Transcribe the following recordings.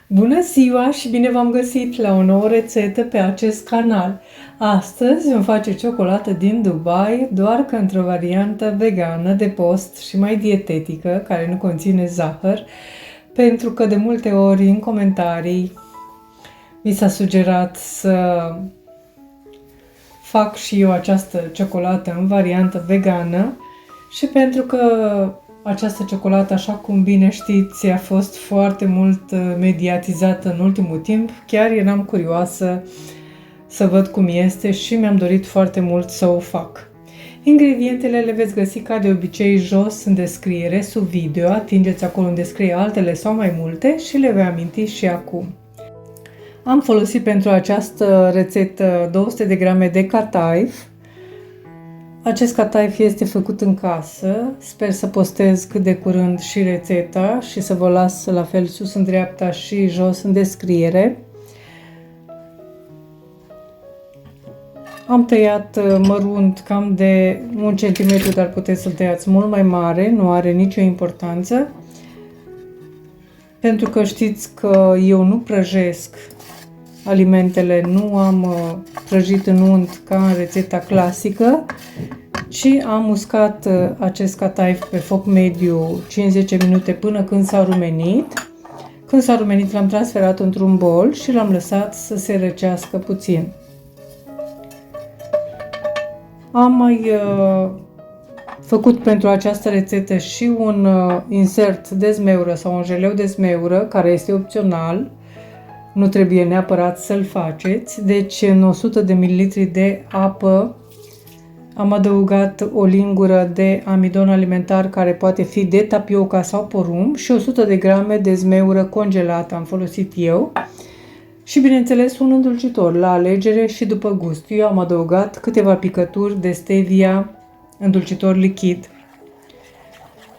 Bună ziua și bine v-am găsit la o nouă rețetă pe acest canal. Astăzi vom face ciocolată din Dubai, doar că într-o variantă vegană de post și mai dietetică, care nu conține zahăr, pentru că de multe ori în comentarii mi s-a sugerat să fac și eu această ciocolată în variantă vegană și pentru că această ciocolată, așa cum bine știți, a fost foarte mult mediatizată în ultimul timp. Chiar eram curioasă să văd cum este și mi-am dorit foarte mult să o fac. Ingredientele le veți găsi ca de obicei jos în descriere, sub video. Atingeți acolo unde scrie altele sau mai multe și le voi aminti și acum. Am folosit pentru această rețetă 200 de grame de cataif. Acest cataif este făcut în casă. Sper să postez cât de curând și rețeta și să vă las la fel sus în dreapta și jos în descriere. Am tăiat mărunt cam de 1 cm, dar puteți să-l tăiați mult mai mare, nu are nicio importanță. Pentru că știți că eu nu prăjesc alimentele, nu am prăjit în unt ca în rețeta clasică, ci am uscat acest cataif pe foc mediu 5-10 minute până când s-a rumenit. Când s-a rumenit l-am transferat într-un bol și l-am lăsat să se răcească puțin. Am mai făcut pentru această rețetă și un insert de zmeură sau un jeleu de zmeură, care este opțional. Nu trebuie neapărat să-l faceți. Deci în 100 de ml de apă am adăugat o lingură de amidon alimentar, care poate fi de tapioca sau porumb, și 100 de grame de zmeură congelată am folosit eu. Și bineînțeles un îndulcitor la alegere și după gust. Eu am adăugat câteva picături de stevia, îndulcitor lichid.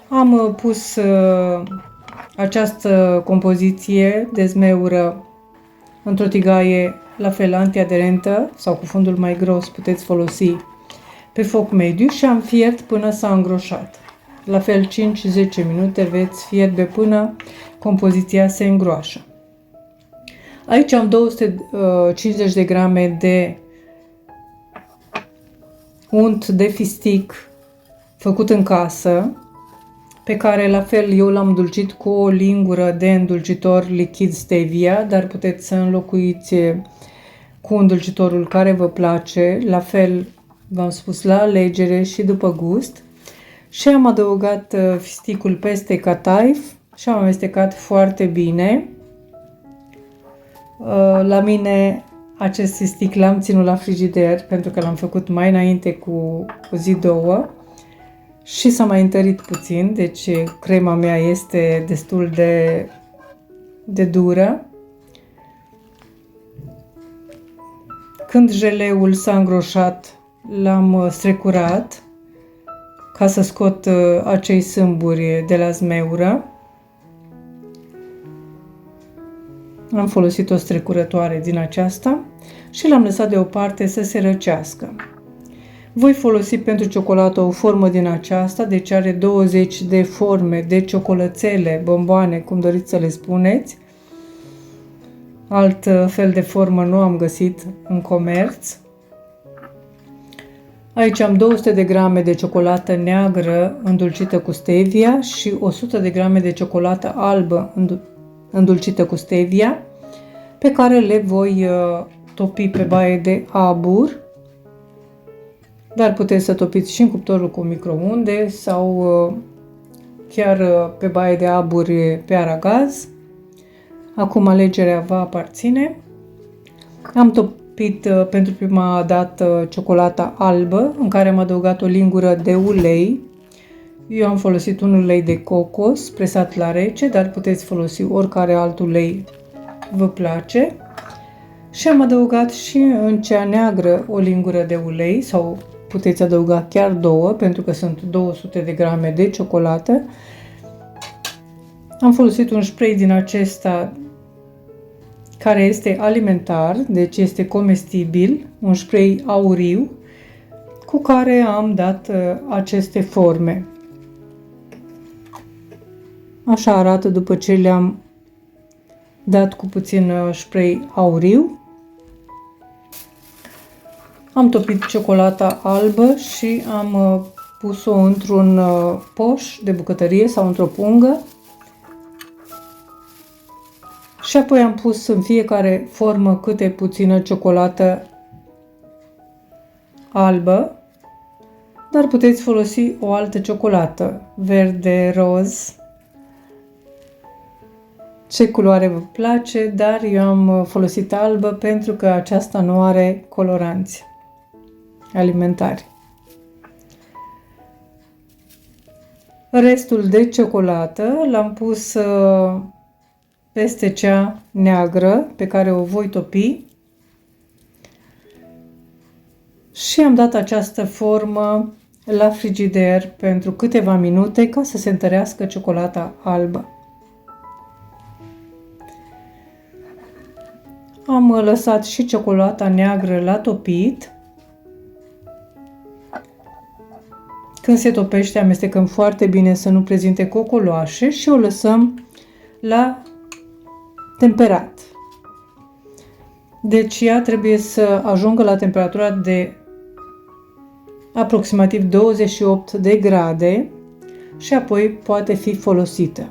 Am pus această compoziție de zmeură într-o tigaie la fel antiaderentă sau cu fundul mai gros, puteți folosi, pe foc mediu și am fiert până s-a îngroșat. La fel 5-10 minute veți fierbe până compoziția se îngroașă. Aici am 250 de grame de unt de fistic făcut în casă, pe care la fel eu l-am îndulcit cu o lingură de îndulcitor lichid stevia, dar puteți să înlocuiți cu îndulcitorul care vă place, la fel v-am spus, la alegere și după gust. Și am adăugat fisticul peste cataif și am amestecat foarte bine. La mine acest fistic l-am ținut la frigider pentru că l-am făcut mai înainte cu o zi-două și s-a mai întărit puțin, deci crema mea este destul de dură. Când jeleul s-a îngroșat, l-am strecurat ca să scot acei sâmburi de la zmeură. Am folosit o strecurătoare din aceasta și l-am lăsat deoparte să se răcească. Voi folosi pentru ciocolată o formă din aceasta, deci are 20 de forme de ciocolățele, bomboane, cum doriți să le spuneți. Alt fel de formă nu am găsit în comerț. Aici am 200 de grame de ciocolată neagră îndulcită cu stevia și 100 de grame de ciocolată albă îndulcită cu stevia, pe care le voi topi pe baie de abur, dar puteți să topiți și în cuptorul cu microunde sau chiar pe baie de abur pe aragaz. Acum alegerea vă aparține. Am topit pentru prima dată ciocolata albă, în care am adăugat o lingură de ulei. Eu am folosit un ulei de cocos presat la rece, dar puteți folosi oricare alt ulei vă place. Și am adăugat și în cea neagră o lingură de ulei, sau puteți adăuga chiar două, pentru că sunt 200 de grame de ciocolată. Am folosit un spray din acesta care este alimentar, deci este comestibil, un spray auriu, cu care am dat aceste forme. Așa arată după ce le-am dat cu puțin spray auriu. Am topit ciocolata albă și am pus-o într-un poș de bucătărie sau într-o pungă. Și apoi am pus în fiecare formă câte puțină ciocolată albă, dar puteți folosi o altă ciocolată, verde, roz, ce culoare vă place, dar eu am folosit albă pentru că aceasta nu are coloranți alimentari. Restul de ciocolată l-am pus peste cea neagră pe care o voi topi și am dat această formă la frigider pentru câteva minute ca să se întărească ciocolata albă. Am lăsat și ciocolata neagră la topit. Când se topește, amestecăm foarte bine să nu prezinte cocoloașe și o lăsăm la temperat. Deci ea trebuie să ajungă la temperatura de aproximativ 28 de grade și apoi poate fi folosită.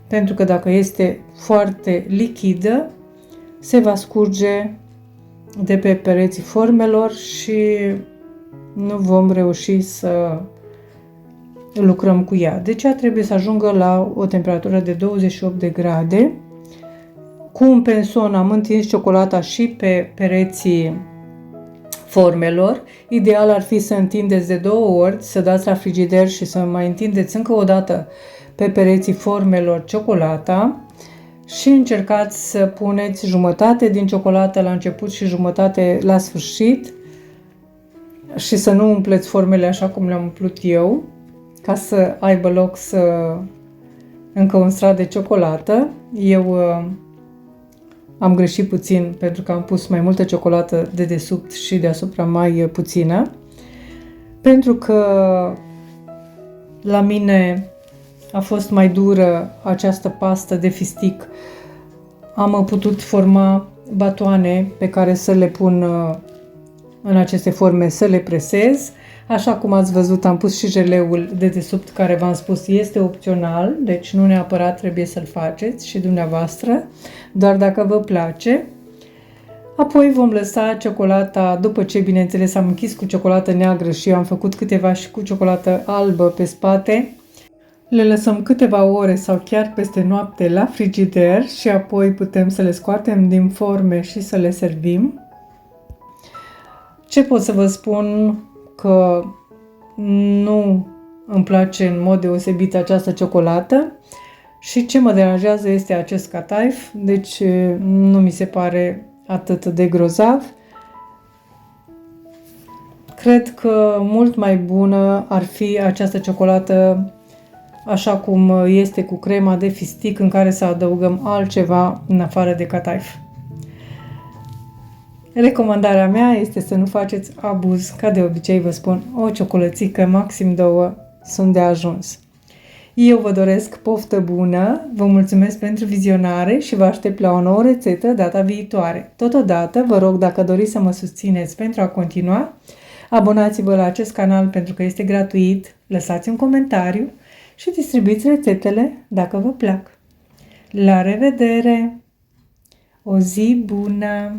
Pentru că dacă este foarte lichidă, se va scurge de pe pereții formelor și nu vom reuși să lucrăm cu ea. Deci ea trebuie să ajungă la o temperatură de 28 de grade. Cu un penson am întins ciocolata și pe pereții formelor. Ideal ar fi să întindeți de 2 ori, să dați la frigider și să mai întindeți încă o dată pe pereții formelor ciocolata și încercați să puneți jumătate din ciocolată la început și jumătate la sfârșit și să nu umpleți formele așa cum le-am umplut eu, ca să aibă loc încă un strat de ciocolată. Eu am greșit puțin pentru că am pus mai multă ciocolată de desubt și deasupra mai puțină. Pentru că la mine a fost mai dură această pastă de fistic, am putut forma batoane pe care să le pun în aceste forme, să le presez. Așa cum ați văzut, am pus și jeleul de desubt care v-am spus este opțional, deci nu neapărat trebuie să-l faceți și dumneavoastră, doar dacă vă place. Apoi vom lăsa ciocolata, după ce bineînțeles am închis cu ciocolată neagră și eu am făcut câteva și cu ciocolată albă pe spate, le lăsăm câteva ore sau chiar peste noapte la frigider și apoi putem să le scoatem din forme și să le servim. Ce pot să vă spun? Că nu îmi place în mod deosebit această ciocolată și ce mă deranjează este acest cataif, deci nu mi se pare atât de grozav. Cred că mult mai bună ar fi această ciocolată așa cum este cu crema de fistic în care să adăugăm altceva în afară de cataif. Recomandarea mea este să nu faceți abuz, ca de obicei vă spun, o ciocolățică, maxim 2 sunt de ajuns. Eu vă doresc poftă bună, vă mulțumesc pentru vizionare și vă aștept la o nouă rețetă data viitoare. Totodată, vă rog, dacă doriți să mă susțineți pentru a continua, abonați-vă la acest canal pentru că este gratuit, lăsați un comentariu și distribuiți rețetele dacă vă plac. La revedere! O zi bună!